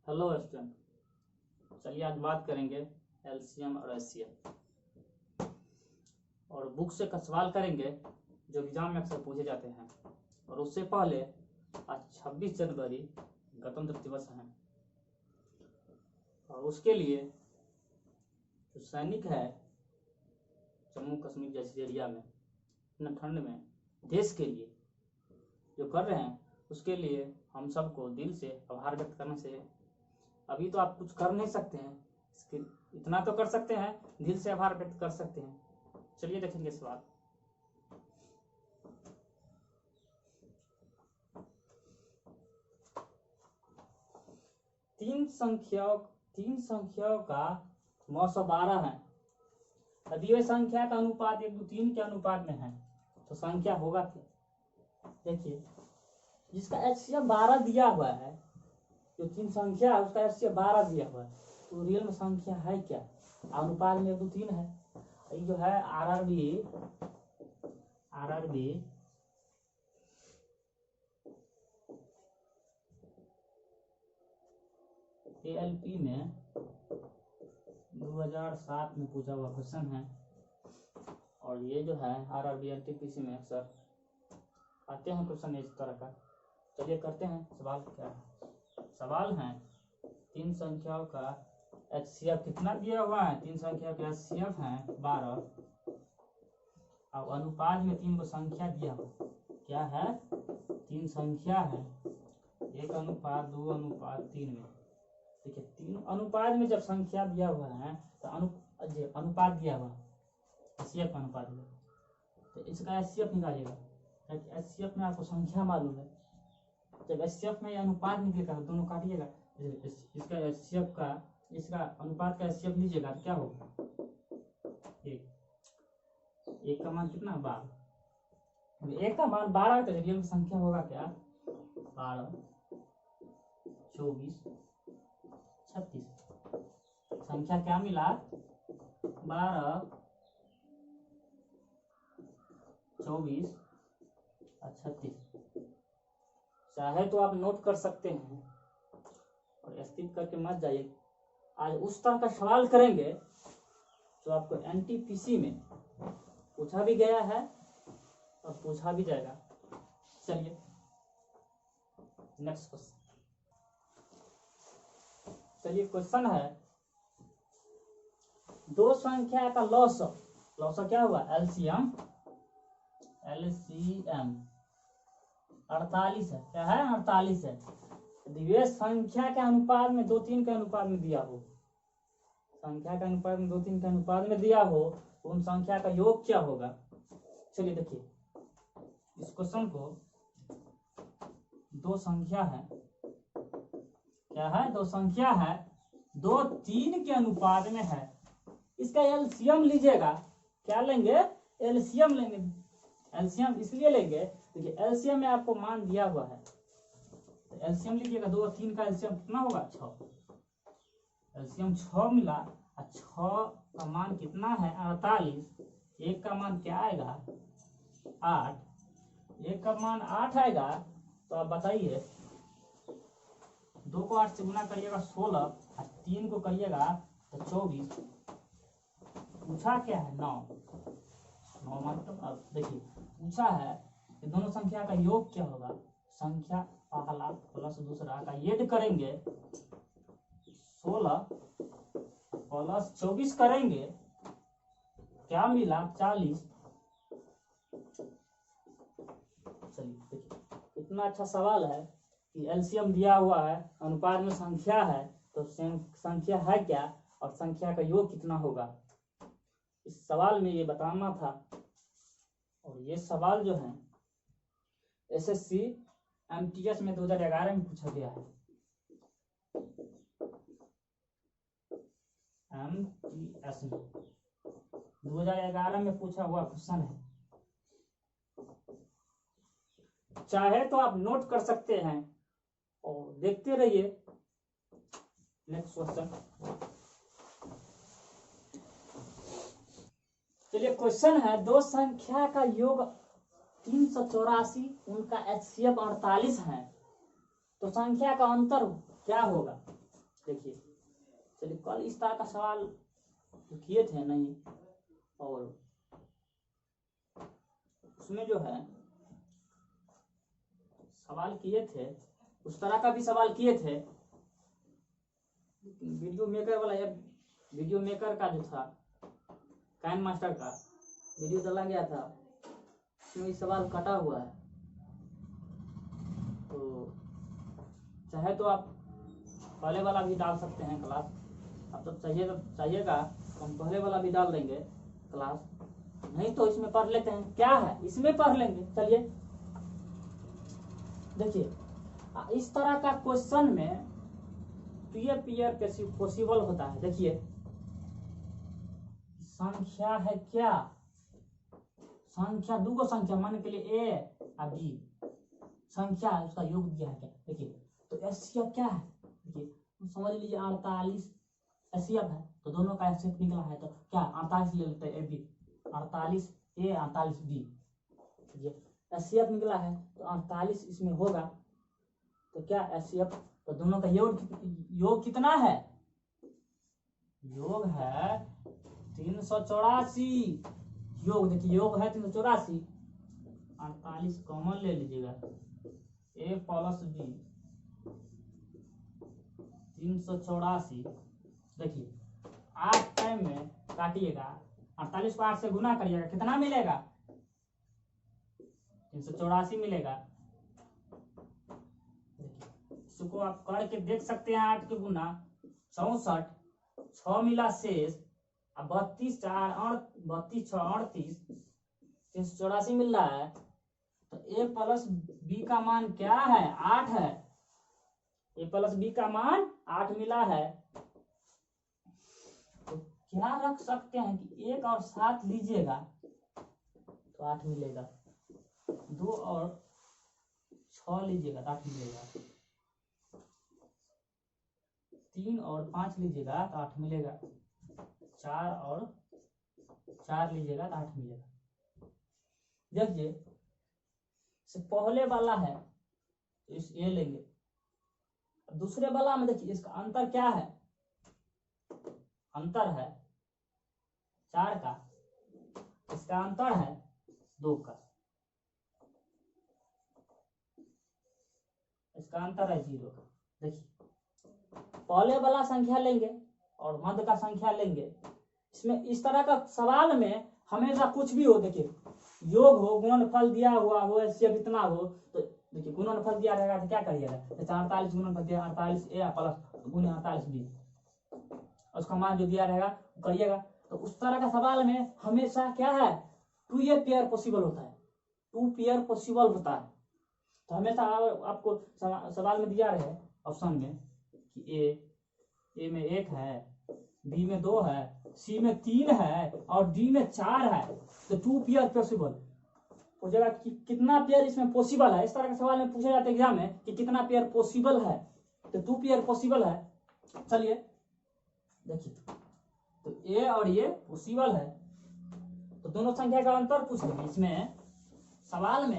Hello student, चलिए आज बात करेंगे एलसीएम और एचसीएफ और बुक से का सवाल करेंगे जो एग्जाम में अक्सर पूछे जाते हैं। और उससे पहले आज 26 जनवरी गणतंत्र दिवस है और उसके लिए जो सैनिक है जम्मू कश्मीर जैसे एरिया में इतना ठंड में देश के लिए जो कर रहे हैं उसके लिए हम सबको दिल से आभार व्यक्त करना चाहिए। अभी तो आप कुछ कर नहीं सकते हैं, इसके इतना तो कर सकते हैं, दिल से आभार व्यक्त कर सकते हैं। चलिए देखेंगे सवाल। तीन संख्याओं का मौसम 12 है। यदि वे संख्या का अनुपात 1:3 के अनुपात में है तो संख्या होगा क्या? देखिए, जिसका एचसीएफ 12 दिया हुआ है, जो तीन संख्या है उसका एचसीएफ 12 दिया हुआ है, तो रियल में संख्या है क्या? अनुपात में 1:3 है। ये जो है आरआरबी एएलपी में 2007 में पूछा हुआ क्वेश्चन है। और ये जो है आरआरबी एनटीपीसी में अक्सर आते हैं क्वेश्चन इस तरह का। चलिए करते हैं सवाल। क्या है सवाल? है तीन संख्याओं का एचसीएफ कितना दिया हुआ है? तीन संख्या का एचसीएफ है 12 और अनुपात में तीन को संख्या दिया हुआ। क्या है? तीन संख्या है 1:2:3 में। देखिए, तीन अनुपात में जब संख्या दिया हुआ है तो अनुपात दिया हुआ एचसीएफ का अनुपात दिया, तो इसका एचसीएफ निकालिएगा। एचसीएफ में आपको संख्या मालूम है, जब एचसीएफ में अनुपात निकलेगा तो दोनों काटिएगा। इसका एचसीएफ का इसका अनुपात का एचसीएफ लीजिएगा तो क्या होगा? एक का मान कितना? 12। एक का मान 12 है तो रियल संख्या होगा क्या? 12, 24, 36। संख्या क्या मिला? 12, 24 और 36। चाहे तो आप नोट कर सकते हैं और स्किप करके मत जाइए। आज उस तरह का सवाल करेंगे जो आपको एनटीपीसी में पूछा भी गया है और पूछा भी जाएगा। चलिए नेक्स्ट क्वेश्चन। चलिए क्वेश्चन है, दो संख्या का लॉस क्या हुआ? एलसीएम 48 है। क्या है? 48 है। यदि संख्या के अनुपात में 2:3 के अनुपात में दिया हो, संख्या के अनुपात में 2:3 के अनुपात में दिया हो तो उन संख्या का योग क्या होगा? चलिए देखिए, इस क्वेश्चन को दो संख्या है। क्या है? दो संख्या है 2:3 के अनुपात में है। इसका एलसीएम लीजिएगा। क्या लेंगे? एलसीएम लेंगे। एलसीएम इसलिए लेंगे क्योंकि एलसीएम में आपको मान दिया हुआ है, तो एलसीएम लीजिएगा। 2 और 3 का एलसीएम कितना होगा? 6। एलसीएम 6 मिला और 6 का मान कितना है? 48। एक का मान क्या आएगा? 8। एक का मान 8 आएगा तो आप बताइए, 2 को 8 से गुना करिएगा 16 और 3 को करिएगा तो 24। पूछा क्या है? 9 मतलब अब देखिए, पूछा है कि दोनों संख्या का योग क्या होगा। संख्या पहला प्लस दूसरा का योग करेंगे 16 प्लस 24 करेंगे, क्या मिला? 40। चलिए देखिए, इतना अच्छा सवाल है कि एलसीएम दिया हुआ है, अनुपात में संख्या है, तो संख्या है क्या और संख्या का योग कितना होगा, इस सवाल में ये बताना था। और ये सवाल जो है एसएससी एमटीएस में 2011 में पूछा गया है। एमटीएस में 2011 में पूछा हुआ क्वेश्चन है। चाहे तो आप नोट कर सकते हैं और देखते रहिए। Next question. चलिए क्वेश्चन है, दो संख्या का योग 384, उनका एचसीएफ 48 है, तो संख्या का अंतर क्या होगा? देखिए चलिए कल इस तरह का सवाल किए थे नहीं, और उसमें जो है सवाल किए थे उस तरह का भी सवाल किए थे। वीडियो मेकर वाला या वीडियो मेकर का जो था काइन मास्टर का वीडियो डाला गया था, उसमें ये सवाल कटा हुआ है। तो चाहे तो आप पहले वाला भी डाल सकते हैं क्लास, आप तो चाहिएगा तो हम पहले वाला भी डाल देंगे क्लास, नहीं तो इसमें पढ़ लेते हैं। क्या है इसमें पढ़ लेंगे। चलिए देखिए इस तरह का क्वेश्चन में पीयर पॉसिबल होता है। देखिए संख्या है क्या, संख्या दूगो संख्या मान के लिए ए और बी संख्या है, उसका योग दिया है क्या। देखिए तो एचसीएफ क्या है, देखिए समझ लीजिए 48 एचसीएफ है, तो दोनों का एचसीएफ निकला है, तो क्या 48 ले लेते हैं A B, 48 A 48 B, HCF निकला है तो 48 इसमें होगा, तो क्या एचसीएफ, तो दोनों का योग कितना है, योग है 384। योग देखिए योग है 384, 48 कॉमन ले लीजिएगा, ए प्लस बी 384। देखिए 8 टाइम में काटिएगा, 48 को 8 से गुना करिएगा, कितना मिलेगा 384 मिलेगा। इसको आप करके देख सकते हैं, 8 के गुना 64, 6 मिला शेष, 32 4 32 6 38, 384 मिल रहा है। तो ए प्लस बी का मान क्या है 8 है, ए प्लस बी का मान 8 मिला है। तो क्या रख सकते हैं कि 1 और 7 लीजिएगा तो 8 मिलेगा, 2 और 6 लीजिएगा तो 8 मिलेगा, 3 और 5 लीजिएगा तो 8 मिलेगा, 4 और 4 लीजिएगा तो 8 मिलेगा। देखिए पहले वाला है तो इस ए लेंगे, दूसरे वाला में देखिए इसका अंतर क्या है, अंतर है 4 का, इसका अंतर है 2 का, इसका अंतर है 0 का। देखिए पहले वाला संख्या लेंगे और मध्य का संख्या लेंगे। इसमें इस तरह का सवाल में हमेशा कुछ भी हो, देखिए योग हो, गुणनफल दिया हुआ हो, एचसीएफ इतना हो, तो देखिए गुणनफल दिया रहेगा तो क्या करिएगा, जैसे 48 गुणनफल दिया 48 ए प्लस गुणे 48 बी, उसका मान जो दिया रहेगा करिएगा। तो उस तरह का सवाल में हमेशा क्या है 2 पेयर पॉसिबल होता है, 2 पेयर पॉसिबल होता है। तो हमेशा आपको सवाल में दिया रहे ऑप्शन में कि ए में 1 है, बी में 2 है, सी में 3 है और डी में 4 है, तो 2 पेयर पॉसिबल हो जाएगा कि कितना पेयर इसमें पॉसिबल है। इस तरह के सवाल में पूछा जाता है एग्जाम में कि कितना पेयर पॉसिबल है, तो 2 पेयर पॉसिबल है। चलिए देखिए तो ए और ये पॉसिबल है, तो दोनों संख्या का अंतर पूछ लेंगे। इसमें सवाल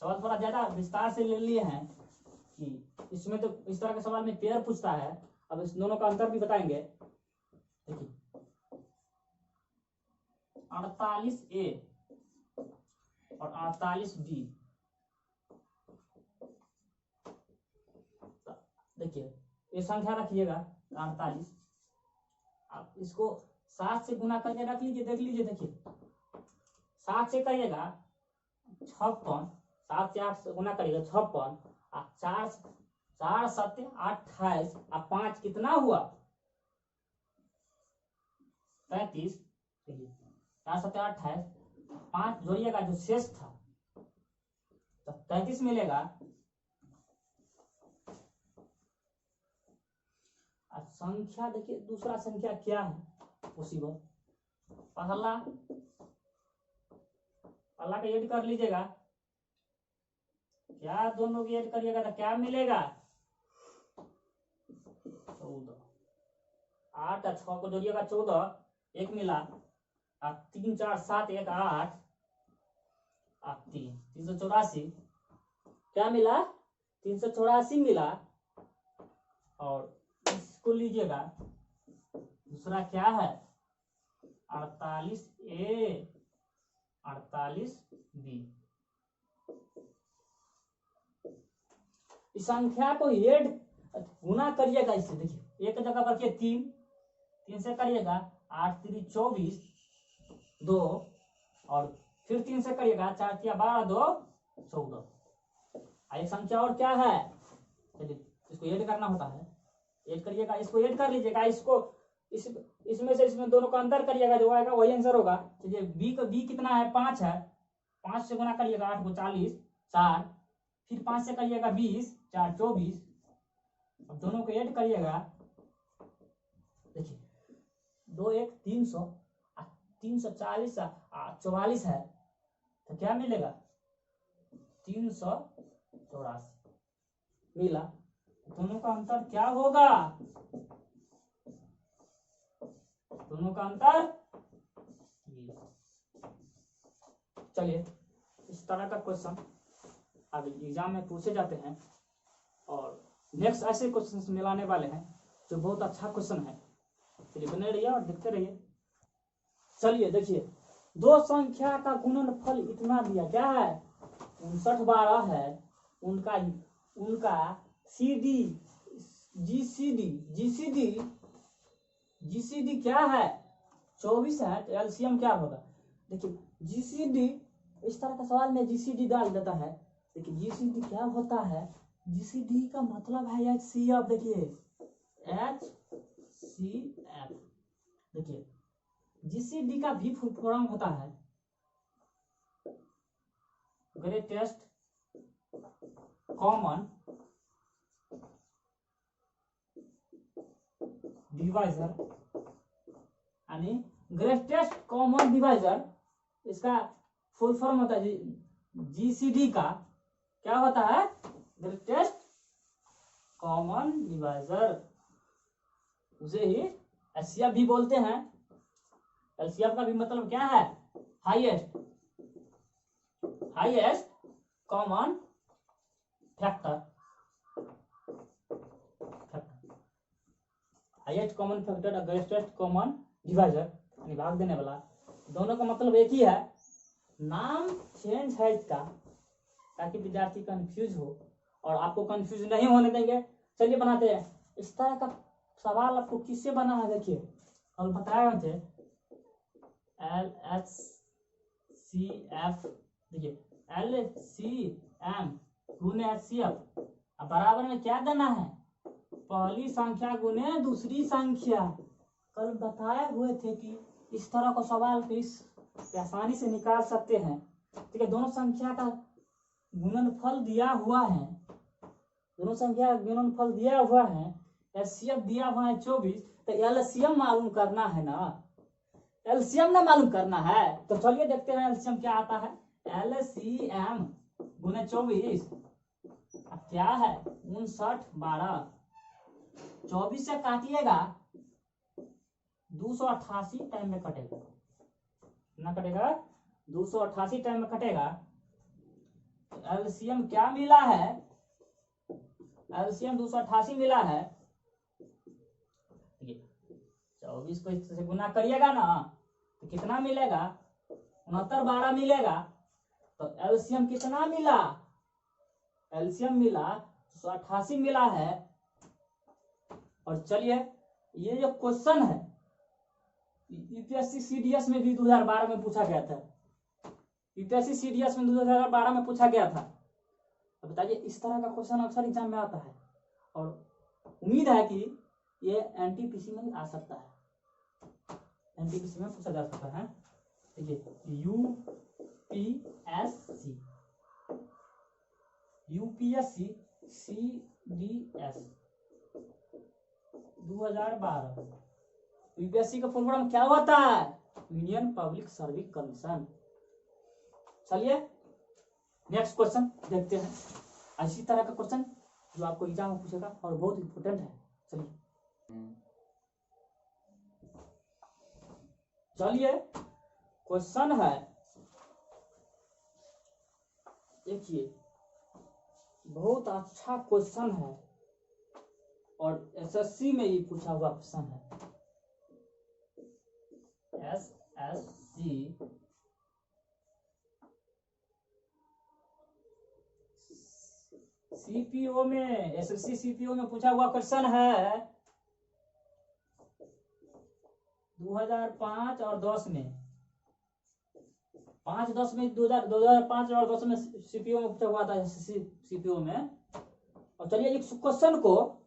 थोड़ा ज्यादा विस्तार से ले लिए हैं कि इसमें तो इस तरह के सवाल में पेयर पूछता है, अब इस दोनों का अंतर भी बताएंगे। देखिए 48 ए और 48 बी, देखिए ये संख्या रखिएगा 48, आप इसको 7 से गुना करके रख लीजिए, देख लीजिए। देखिए 7 से करिएगा 56, 7 से 8 से गुना करिएगा 56, 4 7 28 और 5 कितना हुआ 35। देखिए 4 7 28, 5 जोड़िएगा जो शेष था तो 33 मिलेगा। और संख्या देखिए दूसरा संख्या क्या है पॉसिबल, पहला का ऐड कर लीजिएगा, क्या दोनों की ऐड करिएगा तो क्या मिलेगा 14, 8 और 6 को जोड़िएगा 14, 1 मिला, 3 4 7 1 8 और 3 384, क्या मिला 384 मिला। और इसको लीजिएगा, दूसरा क्या है 48A 48B। इस संख्या को ऐड गुना करिएगा इससे, देखिए एक जगह पर 3 से करिएगा 8 3 24 2, और फिर 3 से करिएगा 4 3 12 2 14। एक संख्या और क्या है, चलिए इसको ऐड करना होता है, ऐड करिएगा, इसको ऐड कर लीजिएगा, इसको इसमें से इसमें दोनों का अंतर करिएगा, जो आएगा वही आंसर होगा। चलिए बी कितना है 5 है, 5 से गुना करिएगा 8 को 40 4, फिर 5 से करिएगा 20 4 24। अब दोनों को ऐड करिएगा, देखिए 2 1 300 340 44 है, तो क्या मिलेगा 384 मिला। दोनों का अंतर क्या होगा, दोनों का अंतर। चलिए इस तरह का क्वेश्चन अब एग्जाम में पूछे जाते हैं, और नेक्स्ट ऐसे क्वेश्चन मिलाने वाले हैं जो बहुत अच्छा क्वेश्चन है। चलिए बने रहिए और देखते रहिए। चलिए देखिए, दो संख्या का गुणनफल इतना दिया, क्या है 59 12 है, उनका CD GCD क्या है 24 है, तो LCM क्या होगा। देखिए GCD, इस तरह का सवाल में GCD डाल देता है। देखिए GCD क्या होता है, GCD का मतलब है HCF। देखिए HCF, देखिए GCD का भी फुल फॉर्म होता है ग्रेटेस्ट कॉमन डिवाइजर, यानी ग्रेटेस्ट कॉमन डिवाइजर, इसका फुल फॉर्म होता है GCD का क्या होता है ग्रेटेस्ट कॉमन डिवाइजर, उसे ही HCF भी बोलते हैं। LCF का भी मतलब क्या है highest common factor, highest common factor और ग्रेटेस्ट कॉमन डिवाइजर, यानी भाग देने वाला। दोनों का मतलब एक ही है, नाम चेंज है इसका ताकि विद्यार्थी कंफ्यूज हो, और आपको कंफ्यूज नहीं होने देंगे। चलिए बनाते हैं। इस तरह का सवाल आपको किससे बना है, देखिए कल बताए थे LHCF, देखिए LCM गुने HCF, अब बराबर में क्या देना है पहली संख्या गुने दूसरी संख्या। कल बताए हुए थे कि इस तरह का सवाल को इस आसानी से निकाल सकते हैं। ठीक है, दोनों संख्या का गुणनफल दिया हुआ है, दोनों संख्या का गुणनफल दिया हुआ है, HCF दिया हुआ है 24, तो LCM मालूम करना है ना, LCM ना मालूम करना है। तो चलिए देखते हैं LCM क्या आता है। LCM गुने 24 क्या है 59 12, 24 से काटिएगा 288 टाइम में कटेगा, ना कटेगा 288 टाइम में कटेगा। LCM क्या मिला है, LCM 288 मिला है। 24 को इससे गुना करिएगा ना तो कितना मिलेगा 69 12 मिलेगा। तो LCM कितना मिला, LCM मिला 288 मिला है। और चलिए ये जो क्वेश्चन है यूपीएससी CDS में भी 2012 में पूछा गया था, यूपीएससी CDS में 2012 में पूछा गया था। तो बताइए इस तरह का क्वेश्चन अक्सर एग्जाम में आता है, और उम्मीद है कि ये NTPC में आ सकता है, NTPC में पूछा जा सकता है। देखिए यूपीएससी CDS 2012, यूपीएससी का फुल फॉर्म क्या होता है यूनियन पब्लिक सर्विस कमीशन। चलिए नेक्स्ट क्वेश्चन देखते हैं, इसी तरह का क्वेश्चन जो आपको एग्जाम में पूछेगा और बहुत इंपॉर्टेंट है। चलिए क्वेश्चन है, देखिए बहुत अच्छा क्वेश्चन है, और एसएससी में ये पूछा हुआ क्वेश्चन है। एसएससी सीपीओ में, एसएससी सीपीओ में पूछा हुआ क्वेश्चन है 2005 और 10 में, 5-10 में, 2005 और 10 में सीपीओ में पूछा हुआ था एसएससी सीपीओ में। और चलिए इस क्वेश्चन को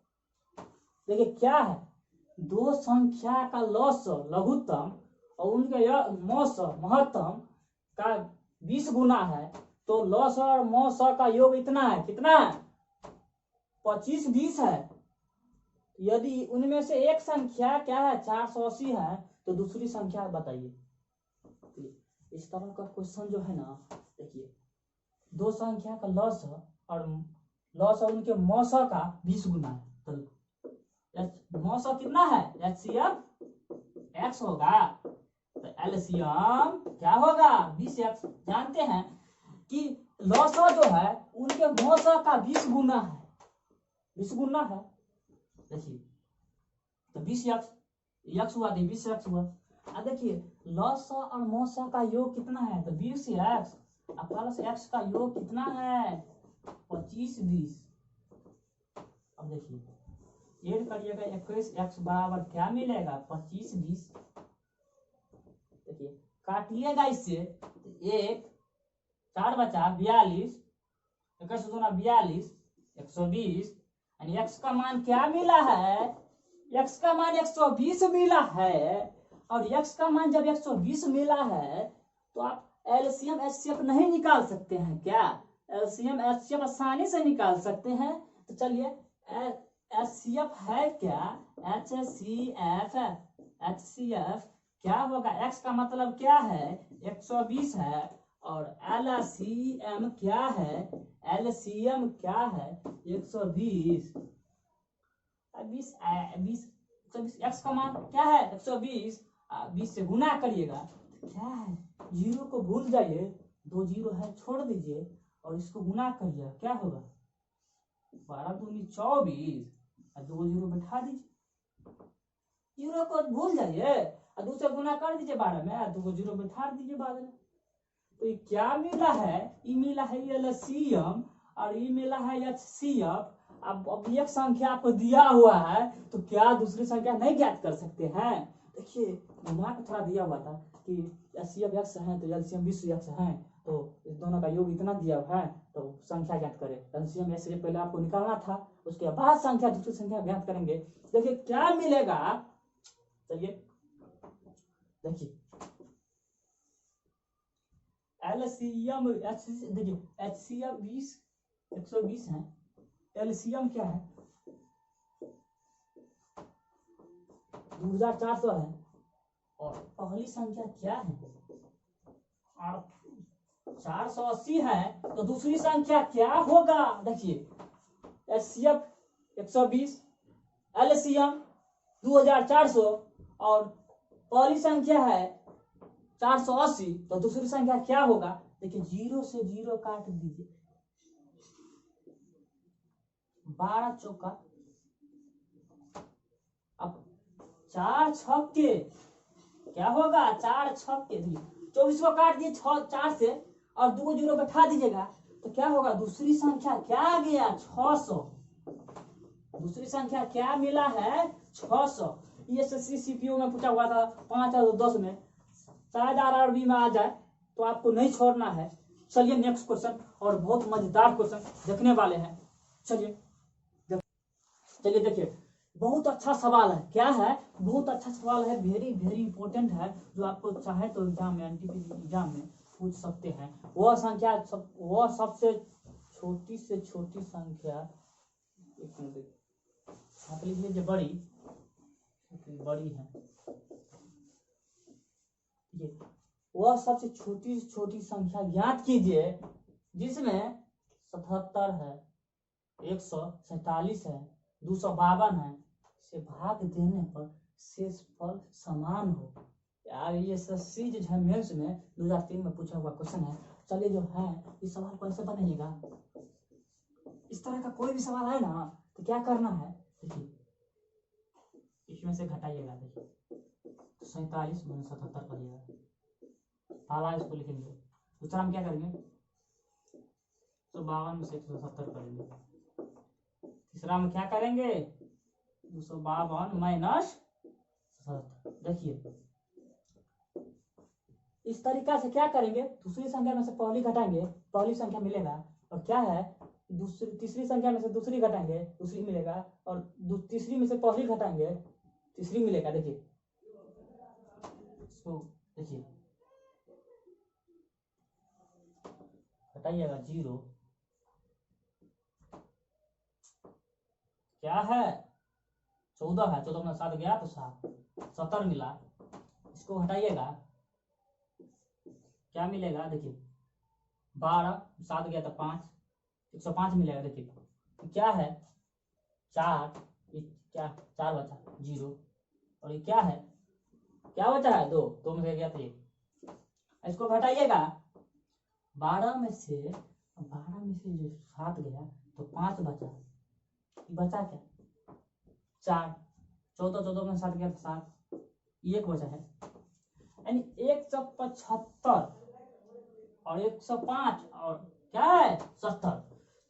देखिए क्या है, दो संख्या का लॉस लघुत्तम और उनके मौस महत्तम का 20 गुना है, तो लॉस और मौस का योग इतना है, कितना है? 25-20 है। यदि उनमें से एक संख्या क्या है 480 है, तो दूसरी संख्या बताइए। इस तरह का क्वेश्चन जो है ना, देखिए दो संख्या का लॉस और उनके मौस का 20 गुना है, तो मौस कितना है? एचसीएफ एक्स होगा, तो एलसीएम क्या होगा? 20x। जानते हैं कि लॉस जो है उनके मौस का 20 गुना है, 20 गुना है। देखिए तो 20x हुआ, 20x हुआ। अब देखिए लॉस और मौस का योग कितना है? तो 20x प्लस x का योग कितना है? 25-20। अब देखिए ऐड करिएगा, 21x बराबर क्या मिलेगा? 25-20। देखिए काटिएगा इससे, एक 4 बचा 42, 21 दूना 42, 120, यानी x का मान क्या मिला है? x का मान 120 मिला है। और x का मान जब 120 मिला है तो आप एलसीएम एचसीएफ नहीं निकाल सकते हैं क्या? एलसीएम एचसीएफ आसानी से निकाल सकते हैं। तो चलिए एचसीएफ है क्या? एचसीएफ क्या होगा? x का मतलब क्या है? 120 है। और एलसीएम क्या है? एलसीएम क्या है? 120। 20 x का मान क्या है? 120। 20 से गुना करिएगा तो क्या है? जीरो को भूल जाइए, 2 जीरो है छोड़ दीजिए और इसको गुना करिए, क्या होगा? 12 दूनी 24 और 2 जीरो बैठा दीजिए, जीरो को भूल जाइए और 2 से गुना कर दीजिए 12 में, 2 जीरो बैठा दीजिए बाद में। तो ये क्या मिला है? ये मिला है एलसीएम और ये मिला है एचसीएफ। अब एक संख्या आपको दिया हुआ है तो क्या दूसरी संख्या नहीं ज्ञात कर सकते हैं? देखिए दिमाग थोड़ा दिया हुआ था कि एचसीएफ x है तो एलसीएम 20x है, तो इस दोनों का योग इतना दिया हुआ है तो संख्या ज्ञात करें। एलसीएम एचसीएफ पहले आपको निकालना था, उसके बाद संख्या दूसरी संख्या ज्ञात करेंगे। देखिए क्या मिलेगा, चलिए देखिए एलसीएम देखिए एचसीएफ 120 है, एलसीएम क्या है? 2400 है। और पहली संख्या क्या है? 480 है, तो दूसरी संख्या क्या होगा? देखिए एचसीएफ 120, एलसीएम 2400 और पहली संख्या है 480, तो दूसरी संख्या क्या होगा? देखिए जीरो से जीरो काट दीजिए, 12 चौका, अब 4 छक्के क्या होगा? 4 छक्के 24 को काट दिए 4 से और 2 जीरो बैठा दीजिएगा तो क्या होगा? दूसरी संख्या क्या आ गया? 600। दूसरी संख्या क्या मिला है? 600। ये एसएससी सीपीओ में पूछा हुआ था 5 और 10 में, शायद आरआरबी में आ जाए, तो आपको नहीं छोड़ना है। चलिए नेक्स्ट क्वेश्चन, और बहुत मजेदार क्वेश्चन देखने वाले हैं। चलिए देखिए बहुत अच्छा सवाल है। क्या है? बहुत अच्छा सवाल है, वेरी वेरी इंपॉर्टेंट है, जो आपको चाहे तो एग्जाम में, एनटीपीसी एग्जाम में पूछ सकते हैं। वह संख्या वह सबसे छोटी से छोटी संख्या, एक मिनट लीजिए, जो बड़ी है ये, वह सबसे छोटी से छोटी संख्या ज्ञात कीजिए जिसमें 77 है, 147 है, 252 है, से भाग देने पर शेष फल समान हो। यार ये एसएससी जो है मेंस में 2003 में पूछा हुआ क्वेश्चन है। चलिए जो है इस सवाल को ऐसे बनाइएगा, इस तरह का कोई भी सवाल है ना तो क्या करना है, देखिए इसमें से घटाइएगा, देखिए तो 47 - 77 करिएगा, पहला इसको लिखेंगे। दूसरा हम क्या करेंगे, तो 52 में से 170 करेंगे। तीसरा हम क्या करेंगे, 252 माइनस 77। देखिए इस तरीका से क्या करेंगे, दूसरी संख्या में से पहली घटाएंगे, पहली संख्या मिलेगा, और क्या है तीसरी संख्या में से दूसरी घटाएंगे, दूसरी मिलेगा, और तीसरी में से पहली घटाएंगे, तीसरी मिलेगा। देखिए इसको देखिए घटाइएगा, 0 क्या है 14 है, 14 में 7 गया तो 7, 70 मिला। इसको हटाइएगा, क्या मिलेगा, देखिए 12, 7 गया तो 5, 105 मिलेगा। देखिए क्या है 4, क्या 4 बचा 0, और ये क्या है, क्या बचा है 2, 2 में से गया था 1। इसको घटाइएगा, 12 में से जो 7 गया तो 5 बचा, बचा क्या 4, 14 में 7 गया तो 7, 1 बचा है। यानी 175 और 105 और क्या है 70,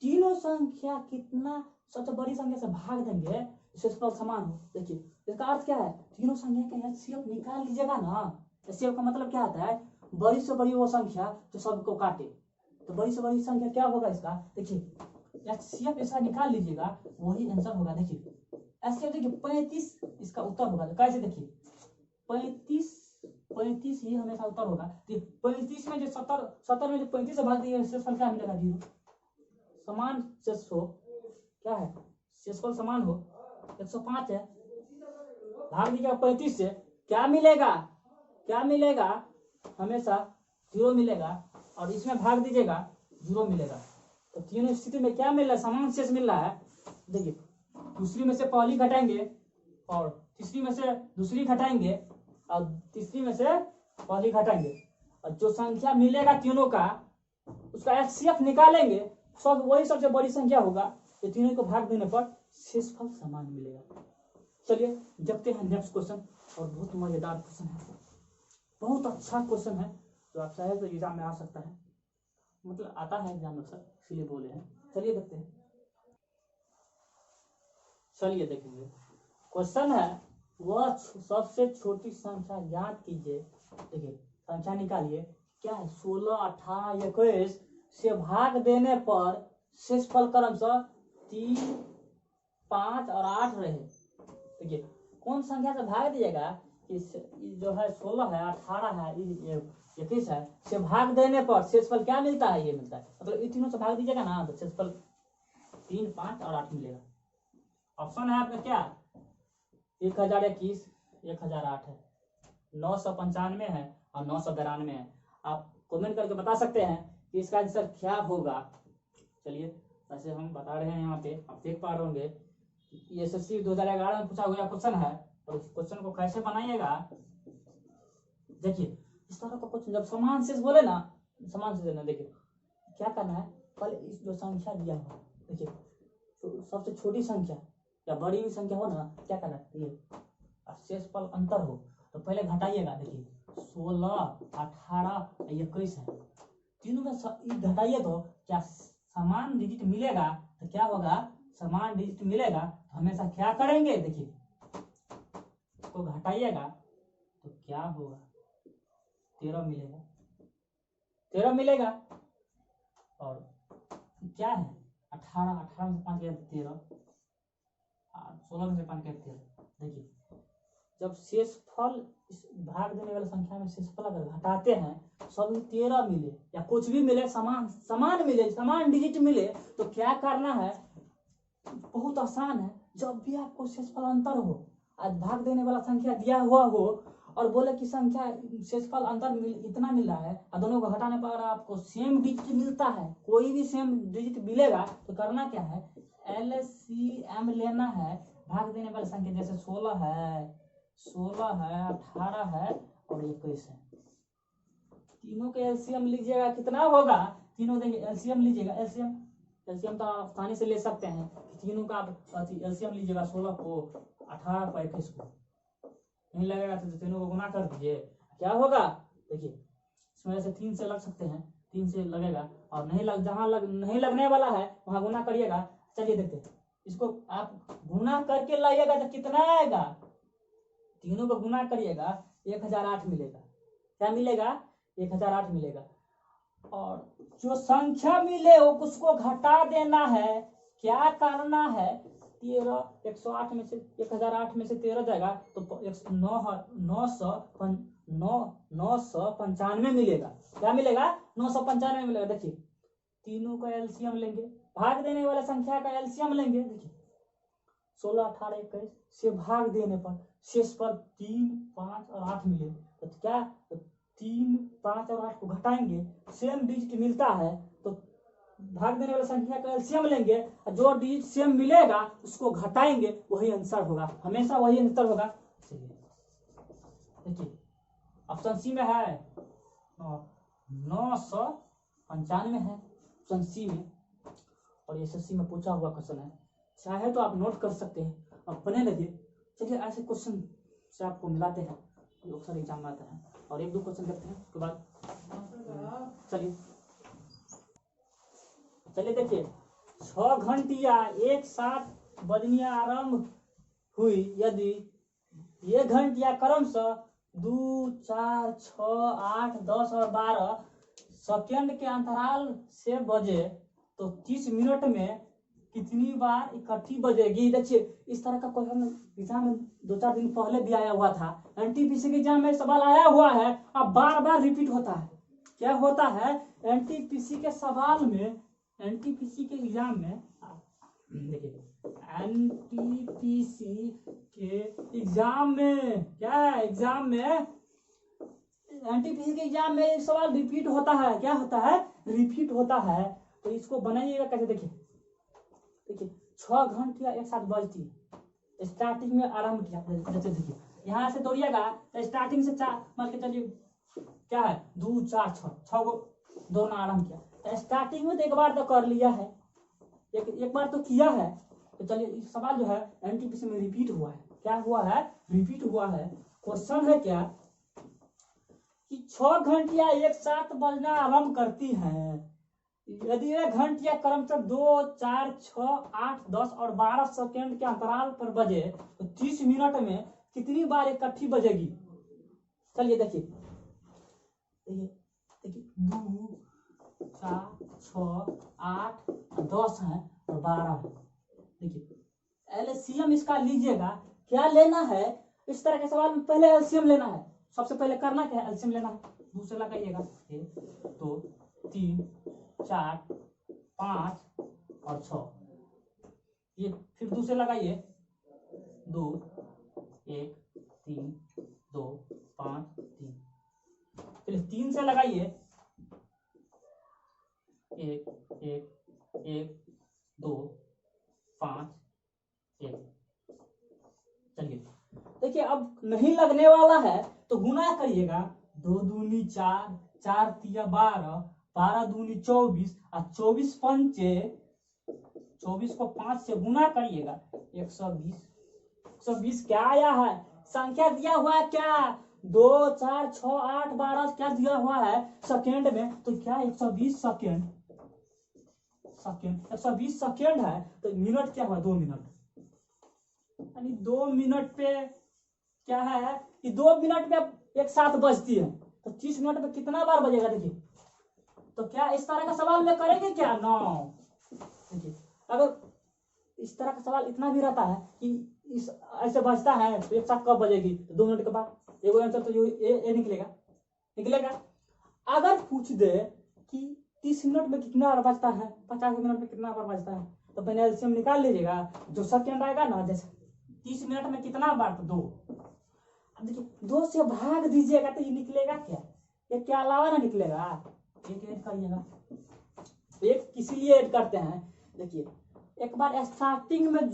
तीनों संख्या कितना सबसे बड़ी संख्या से भाग देंगे, शेषफल समान हो। देखिए इसका अर्थ क्या है, तीनों संख्या का एचसीएफ निकाल लीजिएगा ना। एचसीएफ का मतलब क्या होता है, बड़ी से बड़ी वो संख्या जो सबको काटे। तो बड़ी से बड़ी संख्या क्या होगा इसका, देखिए एचसीएफ इसका निकाल लीजिएगा, वही आंसर होगा। देखिए एचसीएफ देखिए 35 इसका उत्तर होगा। तो कैसे, देखिए 35 ही हमेशा उत्तर होगा। 35 में जो 70 में जो 35 से भाग दिए शेषफल क्या मिलेगा 0। समान शेष हो, क्या है शेषफल समान हो, 105 है, भाग दीजिएगा 35 से, क्या मिलेगा हमेशा 0 मिलेगा, और इसमें भाग दीजिएगा 0 मिलेगा। तो तीनों स्थिति में क्या मिल रहा है, समान शेष मिल रहा है। देखिए दूसरी में से पहली घटाएंगे, और तीसरी में से दूसरी घटाएंगे, और तीसरी में से पहली घटाएंगे, और जो संख्या मिलेगा तीनों का उसका एचसीएफ निकालेंगे, सब वही सबसे बड़ी संख्या होगा। ये तीनों को भाग देने पर शेषफल समान मिलेगा। चलिए देखते हैं नेक्स्ट क्वेश्चन, और बहुत मजेदार क्वेश्चन है, बहुत अच्छा क्वेश्चन है, जो आप चाहे तो एग्जाम में आ सकता है, मतलब आता है एग्जाम में सर, इसलिए बोले हैं। चलिए देखते हैं, चलिए देखेंगे। क्वेश्चन है, वह सबसे छोटी संख्या ज्ञात कीजिए। देखिए संख्या निकालिए, क्या है 16, 18, 21 से भाग देने पर शेषफल क्रमशः 3, 5 और 8 रहे। देखिए कौन संख्या से भाग दीजिएगा, जो है 16 है, 18 है, 21 है, से भाग देने पर शेषफल क्या मिलता है, ये मिलता है। मतलब इन तीनों से भाग दीजिएगा ना तो शेषफल 3, 5 और 8 मिलेगा। ऑप्शन है आपका क्या, 1021, 1008 है, 995 है और 992 है। आप कमेंट करके बता सकते हैं कि इसका आंसर क्या होगा। चलिए वैसे हम बता रहे हैं, यहाँ पे आप देख पा रहे होंगे ये एसएससी 2011 में पूछा हुआ क्वेश्चन है, और इस क्वेश्चन को कैसे बनाइएगा। देखिए इस तरह का क्वेश्चन जब समान शेष बोले ना, समान शेष देना, देखिए क्या करना है, पहले इस जो संख्या दिया हुआ, देखिए तो सबसे छोटी संख्या या बड़ी भी संख्या हो ना, क्या करना है, ये शेषफल अंतर हो तो पहले घटाइएगा। देखिए 16, 18, 21 है, तीनों में घटाइए तो क्या समान डिजिट मिलेगा। तो क्या होगा, समान डिजिट मिलेगा तो हमेशा क्या करेंगे, देखिए इसको घटाइएगा तो क्या होगा, 13 मिलेगा, 13 मिलेगा। और क्या है 18, 18 में से 5 गया 13, 16 में से 5 गया 13। देखिए जब शेषफल भाग देने वाली संख्या में शेषफल अगर घटाते हैं, सभी 13 मिले या कुछ भी मिले, समान मिले, समान डिजिट मिले, तो क्या करना है, बहुत आसान है। जब भी आपको शेषफल अंतर हो, आज भाग देने वाला संख्या दिया हुआ हो और बोले कि संख्या शेषफल अंतर इतना मिल रहा है, और दोनों को घटाने पर आपको सेम डिजिट मिलता है, कोई भी सेम डिजिट मिलेगा, तो करना क्या है, एलसीएम लेना है भाग देने वाली संख्या। जैसे 16 है, 18 है और 21 है, तीनों के एलसीएम लीजिएगा, कितना होगा, तीनों देंगे एलसीएम लीजिएगा। एलसीएम तो आप आसानी से ले सकते हैं, तीनों का आप एलसीएम लीजिएगा, 16 को, 18 को, 21 को, नहीं लगेगा तो तीनों को गुना कर दीजिए, क्या होगा देखिए, इसमें से 3 से लग सकते हैं, 3 से लगेगा, और नहीं लग, जहां नहीं लगने वाला है वहां गुना करिएगा। चलिए देखते हैं, इसको आप गुना करके लाइएगा तो कितना आएगा, तीनों को गुना करिएगा 1008 मिलेगा। क्या मिलेगा, 1008 मिलेगा। और जो संख्या मिले उसको घटा देना है, क्या करना है, 13 108 में से 1008 में से 13 जाएगा तो 995 मिलेगा। क्या मिलेगा, 995 मिलेगा। देखिए तीनों का एलसीएम लेंगे, भाग देने वाला संख्या का एलसीएम लेंगे। देखिए 16 18 21 से भाग देने पर शेष पर 3 5 और 8 मिले, तो क्या 3 5 और 8 को घटाएंगे, सेम डिजिट मिलता है तो भाग देने वाला संख्या का एलसीएम लेंगे, और जो डिजिट सेम मिलेगा उसको घटाएंगे, वही आंसर होगा, हमेशा वही आंसर होगा। चलिए देखिए ऑप्शन सी में है 995 है ऑप्शन सी में, और एसएससी में पूछा हुआ क्वेश्चन है, चाहे तो आप नोट कर सकते हैं अपने लगे। चलिए ऐसे क्वेश्चन से आपको मिलाते हैं, अक्सर एग्जाम में आता है, और 1-2 क्वेश्चन करते हैं उसके बाद चलिए देखिए 6 घंटिया एक साथ बजनी आरंभ हुई यदि ये घंटिया क्रमशः 2 4 6 8 10 और 12 सेकंड के अंतराल से बजे तो 30 मिनट में कितनी बार इकट्ठी बजेगी। देखिए इस तरह का क्वेश्चन एग्जाम में 2-4 दिन पहले भी आया हुआ था, एनटीपीसी के एग्जाम में सवाल आया हुआ है, अब बार बार रिपीट होता है। क्या होता है, एनटीपीसी के सवाल में, एनटीपीसी के एग्जाम में, देखिए एनटीपीसी के एग्जाम में क्या है, एग्जाम में एनटीपीसी के एग्जाम में एक सवाल रिपीट होता है। क्या होता है, रिपीट होता है। तो इसको बनाइएगा कैसे, देखिए 6 घंटिया एक साथ बजती है, स्टार्टिंग में आरंभ किया, जैसे देखिए यहाँ से तोड़िएगा, स्टार्टिंग से 4 मान के चलिए क्या है 2 4 6 को दोनों आरंभ किया, स्टार्टिंग में तो एक बार तो कर लिया है, एक बार तो किया है। तो चलिए इस सवाल जो है एनटीपीसी में रिपीट हुआ है। क्या हुआ है, रिपीट हुआ है। क्वेश्चन है क्या कि 6 घंटिया एक साथ बजना आरंभ करती हैं यदि एक घंटिया क्रमशः 2 4 6 8 10 और 12 सेकंड के अंतराल पर बजे तो 30 मिनट में कितनी बार इकट्ठी बजेगी। चलिए देखिए 2 4 6 8 10 है और 12 है। देखिए एलसीएम इसका लीजिएगा, क्या लेना है, इस तरह के सवाल में पहले एलसीएम लेना है। सबसे पहले करना क्या है, एलसीएम लेना है। दूसरे लगाइएगा 1 2 3 4 5 और 6, ये फिर दूसरे लगाइए 2 1 3 2 5 3, फिर 3 से लगाइए 1 1 1 2 5 1। चलिए देखिए अब नहीं लगने वाला है तो गुना करिएगा, 2 दूनी 4 4 तिया 12 12 दूनी 24 और 24 पंचे 24 को 5 से गुना करिएगा 120 क्या आया है, संख्या दिया हुआ है क्या 2 4 6 8 12 क्या दिया हुआ है सेकेंड में, तो क्या 120 सेकेंड 120 सेकेंड है। तो मिनट क्या हुआ 2 मिनट, यानी 2 मिनट पे क्या है कि 2 मिनट में एक साथ बजती है, तो 30 मिनट में कितना बार बजेगा। देखिए तो क्या इस तरह का सवाल में करेंगे क्या, नो। देखिए अगर इस तरह का सवाल इतना भी रहता है कि इस ऐसे बजता है तो एक साथ कब बजेगी, तो 2 मिनट के बाद एगो आंसर तो ये निकलेगा। अगर पूछ दे कि 30 मिनट में कितना बार बजता है, 50 मिनट में कितना बार बजता है, तो पहले एलसीएम निकाल लीजिएगा, जो सेकंड आएगा ना, जैसे 30 मिनट में कितना बार, तो 2। अब देखिए 2 से भाग दीजिएगा तो ये निकलेगा क्या, ये क्या अलावा ना निकलेगा, एक ऐड करिएगा, एक इसीलिए ऐड करते हैं। देखिए एक बार स्टार्टिंग में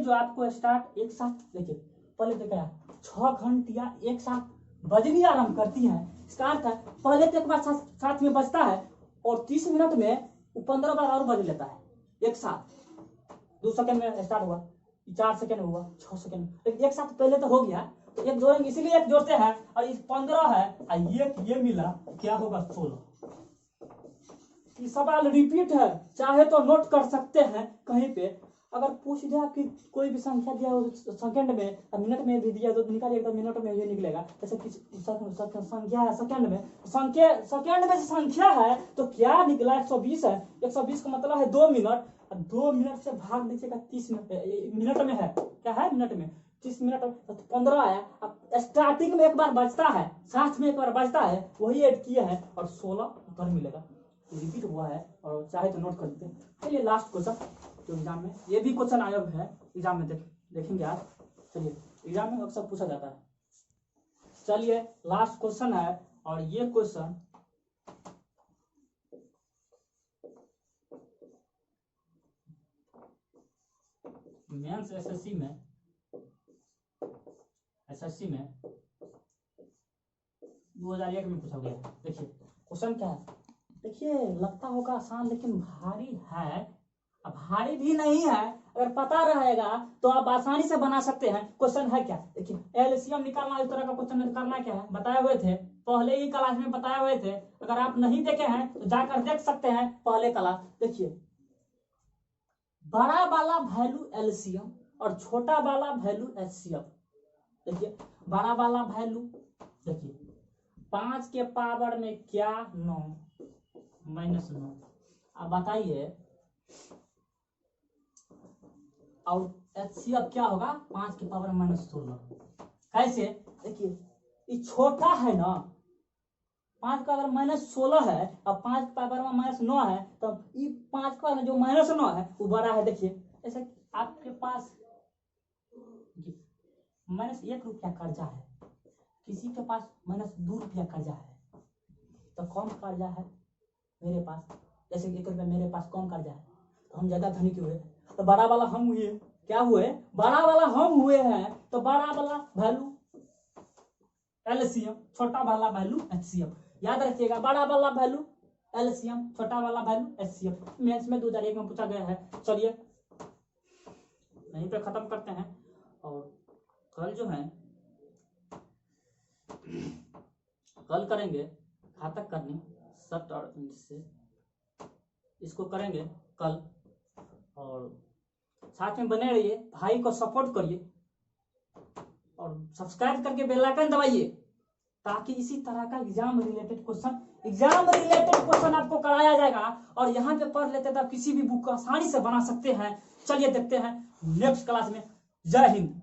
जो आपको स्टार्ट एक साथ, देखिए पहले तो क्या 6 घंटिया एक साथ बजनी आरंभ करती है, इसका अर्थ है पहले तो एक बार साथ में बजता है और 30 मिनट में 15 बार और बज लेता है एक साथ। 2 सेकंड में स्टार्ट हुआ, 4 सेकंड हुआ, 6 सेकंड, लेकिन एक साथ पहले तो हो गया, तो एक जोड़ेंगे, इसीलिए एक जोड़ते हैं। और इस 15 है और ये मिला, क्या होगा 16। ये सवाल रिपीट है, चाहे तो नोट कर सकते हैं कहीं पे। अगर पूछ दिया कि कोई भी संख्या दिया हो सेकंड में और मिनट में भी दिया तो निकालिए, तो मिनट में ये निकलेगा। जैसे कि संख्या है सेकंड में, सेकंड में संख्या है तो क्या निकला 120 है। 120 का मतलब है 2 मिनट, और 2 मिनट से भाग दीजिएगा 30 मिनट, मिनट में है, क्या है मिनट में 30 मिनट, तो 15 आया। अब स्टार्टिंग में एक बार बचता है, साथ में एक बार बचता है, वही ऐड किया है और 16 उत्तर मिलेगा। रिपीट हुआ है और चाहे तो नोट कर लेते हैं। चलिए लास्ट क्वेश्चन जो एग्जाम में, ये भी क्वेश्चन आया है एग्जाम में, देखेंगे आज। चलिए एग्जाम में अक्सर पूछा जाता है। चलिए लास्ट क्वेश्चन है, और ये क्वेश्चन मेंस एसएससी में 2001 में पूछा गया। देखिए क्वेश्चन क्या है, देखिए लगता होगा आसान लेकिन भारी है। अब भारी भी नहीं है, अगर पता रहेगा तो आप आसानी से बना सकते हैं। क्वेश्चन है क्या, देखिए एलसीएम निकालना, इस तरह का क्वेश्चन करना क्या है बताए हुए थे, पहले ही क्लास में बताए हुए थे। अगर आप नहीं देखे हैं तो जाकर देख सकते हैं पहले क्लास। देखिए बड़ा वाला वैल्यू एलसीएम और छोटा वाला वैल्यू एचसीएफ। देखिए बड़ा वाला वैल्यू, देखिए 5 के पावर में क्या 9 -9। अब बताइए, और एचसीएफ क्या होगा 5 के पावर में -16। कैसे, देखिए ये छोटा है ना, 5 का अगर -16 है और 5 के पावर में -9 है, तो ये 5 का जो -9 है वो बड़ा है। देखिए ऐसे आपके पास -1 रुपया कर्जा है, किसी के पास -2 रुपया कर्जा है, तो कौन कर्जा है मेरे पास, जैसे 1 रुपया मेरे पास कौन कर्जा है, तो हम ज्यादा धनी क्यों हुए, तो बड़ा वाला हम हुए, क्या हुए, बड़ा वाला हम हुए हैं। तो बड़ा वाला वैल्यू एलसीएम, छोटा वाला वैल्यू एचसीएफ। याद रखिएगा, बड़ा वाला वैल्यू एलसीएम, छोटा वाला वैल्यू एचसीएफ। मेंस में 2001 में पूछा गया है। चलिए यहीं पे खत्म करते हैं, और कल जो है कल करेंगे घातक करनी शर्ट और इंच से, इसको करेंगे कल। और साथ में बने रहिए, भाई को सपोर्ट करिए और सब्सक्राइब करके बेल आइकन दबाइए, ताकि इसी तरह का एग्जाम रिलेटेड क्वेश्चन आपको कराया जाएगा। और यहाँ पे पढ़ लेते तो आप किसी भी बुक को आसानी से बना सकते हैं। चलिए देखते हैं नेक्स्ट क्लास में। जय हिंद।